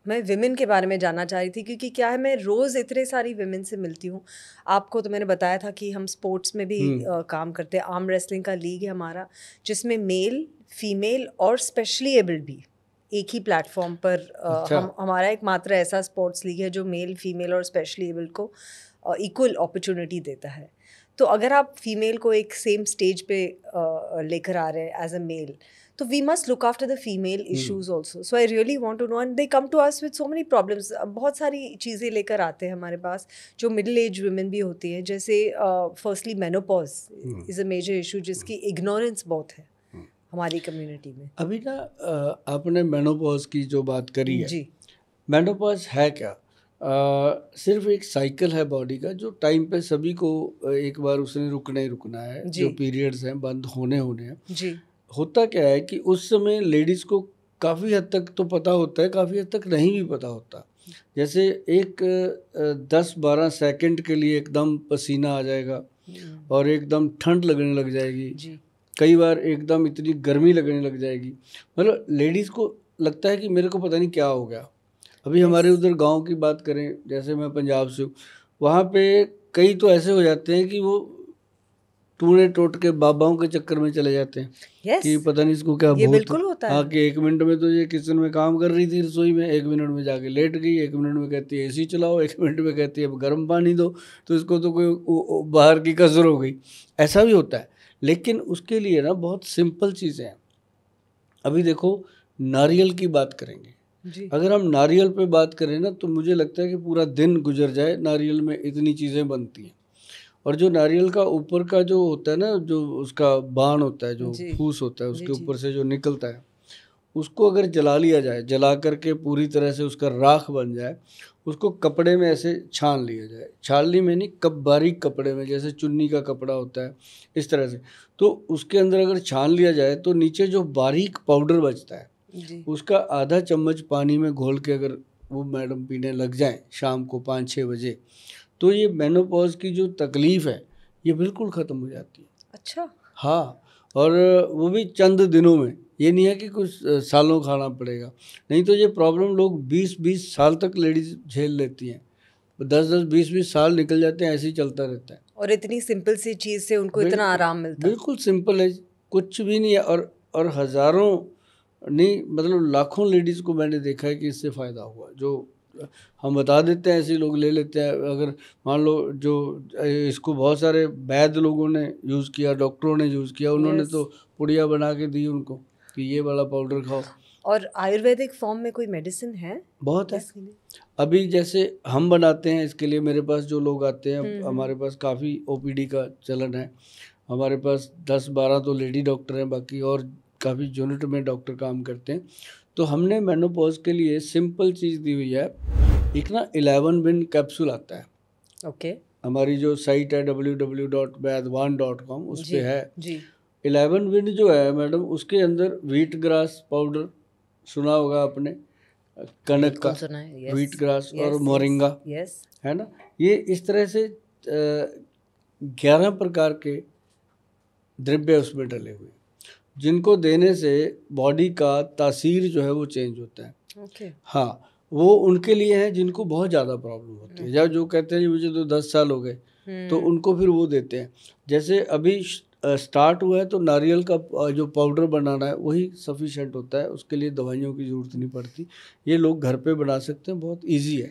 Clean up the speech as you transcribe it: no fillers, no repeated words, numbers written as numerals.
मैं विमेन के बारे में जानना चाह रही थी, क्योंकि क्या है, मैं रोज़ इतने सारी विमेन से मिलती हूँ। आपको तो मैंने बताया था कि हम स्पोर्ट्स में भी काम करते हैं। आर्म रेसलिंग का लीग है हमारा, जिसमें मेल, फीमेल और स्पेशली एबल्ड भी एक ही प्लेटफॉर्म पर अच्छा। हम हमारा एकमात्र ऐसा स्पोर्ट्स लीग है जो मेल, फीमेल और स्पेशली एबल्ड को इक्वल अपॉर्चुनिटी देता है। तो अगर आप फीमेल को एक सेम स्टेज पे लेकर आ रहे हैं as a male, so we must look after the female issues also. So I really want to know, and they come to us with so many problems. बहुत सारी चीज़ें लेकर आते हैं हमारे पास जो मिडिल एज वुमेन भी होती हैं, जैसे firstly menopause is a major issue जिसकी इग्नोरेंस बहुत है हमारी कम्युनिटी में। अभी ना आपने मेनोपॉज की जो बात करी है, जी मेनोपॉज है क्या? सिर्फ एक साइकिल है बॉडी का, जो टाइम पे सभी को एक बार उसने रुकना ही रुकना है। जी जो पीरियड्स हैं बंद होने हैं। जी होता क्या है कि उस समय लेडीज़ को काफ़ी हद तक तो पता होता है, काफ़ी हद तक नहीं भी पता होता। जैसे एक 10-12 सेकंड के लिए एकदम पसीना आ जाएगा और एकदम ठंड लगने लग जाएगी। जी कई बार एकदम इतनी गर्मी लगने लग जाएगी। मतलब लेडीज़ को लगता है कि मेरे को पता नहीं क्या हो गया। अभी हमारे यस उधर गांव की बात करें, जैसे मैं पंजाब से हूँ, वहाँ पे कई तो ऐसे हो जाते हैं कि वो टूने टोट के बाबाओं के चक्कर में चले जाते हैं यस कि पता नहीं इसको क्या ये भूत। बिल्कुल होता हाँ, है। कि 1 मिनट में तो ये किचन में काम कर रही थी रसोई में, 1 मिनट में जाके लेट गई, 1 मिनट में कहती है एसी चलाओ, 1 मिनट में कहती है अब गर्म पानी दो, तो इसको तो कोई बाहर की कसर हो गई। ऐसा भी होता है, लेकिन उसके लिए ना बहुत सिंपल चीज़ें हैं। अभी देखो, नारियल की बात करेंगे। जी अगर हम नारियल पे बात करें ना, तो मुझे लगता है कि पूरा दिन गुजर जाए, नारियल में इतनी चीज़ें बनती हैं। और जो नारियल का ऊपर का जो होता है ना, जो उसका बाण होता है, जो जी फूस होता है, जी उसके जी ऊपर से जो निकलता है, उसको अगर जला लिया जाए, जला करके पूरी तरह से उसका राख बन जाए, उसको कपड़े में ऐसे छान लिया जाए, छाननी में नहीं, कब बारीक कपड़े में, जैसे चुन्नी का कपड़ा होता है इस तरह से, तो उसके अंदर अगर छान लिया जाए तो नीचे जो बारीक पाउडर बचता है, जी उसका आधा चम्मच पानी में घोल के अगर वो मैडम पीने लग जाएं शाम को 5-6 बजे, तो ये मेनोपॉज की जो तकलीफ़ है ये बिल्कुल ख़त्म हो जाती है। अच्छा हाँ, और वो भी चंद दिनों में। ये नहीं है कि कुछ सालों खाना पड़ेगा। नहीं तो ये प्रॉब्लम लोग 20-20 साल तक लेडीज़ झेल लेती हैं। 10-10, 20-20 साल निकल जाते हैं, ऐसे ही चलता रहता है। और इतनी सिंपल सी चीज़ से उनको इतना बिल्कुल, आराम मिलता। बिल्कुल सिंपल है, कुछ भी नहीं है। और हज़ारों नहीं, मतलब लाखों लेडीज़ को मैंने देखा है कि इससे फ़ायदा हुआ। जो हम बता देते हैं, ऐसे लोग ले लेते हैं। अगर मान लो जो इसको बहुत सारे वैद्य लोगों ने यूज़ किया, डॉक्टरों ने यूज़ किया, उन्होंने यस। तो पुड़िया बना के दी उनको कि ये वाला पाउडर खाओ। और आयुर्वेदिक फॉर्म में कोई मेडिसिन है बहुत है। इसके लिए? अभी जैसे हम बनाते हैं इसके लिए, मेरे पास जो लोग आते हैं, अब हम्म। हमारे पास काफ़ी ओपीडी का चलन है। हमारे पास 10-12 तो लेडी डॉक्टर हैं, बाकी और काफ़ी यूनिट में डॉक्टर काम करते हैं। तो हमने मेनोपॉज के लिए सिंपल चीज़ दी हुई है। एक ना 11 विन कैप्सूल आता है। ओके। हमारी जो साइट है www.वैदवान.com, उस पे जी है। जी 11 विन जो है मैडम, उसके अंदर व्हीट ग्रास पाउडर, सुना होगा आपने, कनक का बिल्कुल सुना है। यस व्हीट ग्रास, और यस यस मोरिंगा, यस। है ना। ये इस तरह से 11 प्रकार के द्रव्य उसमें डले हुए हैं, जिनको देने से बॉडी का तासीर जो है वो चेंज होता है। ओके हाँ, वो उनके लिए है जिनको बहुत ज़्यादा प्रॉब्लम होती है, या जो कहते हैं जी मुझे तो 10 साल हो गए, तो उनको फिर वो देते हैं। जैसे अभी स्टार्ट हुआ है, तो नारियल का जो पाउडर बनाना है वही सफिशेंट होता है, उसके लिए दवाइयों की ज़रूरत नहीं पड़ती। ये लोग घर पे बना सकते हैं, बहुत इजी है।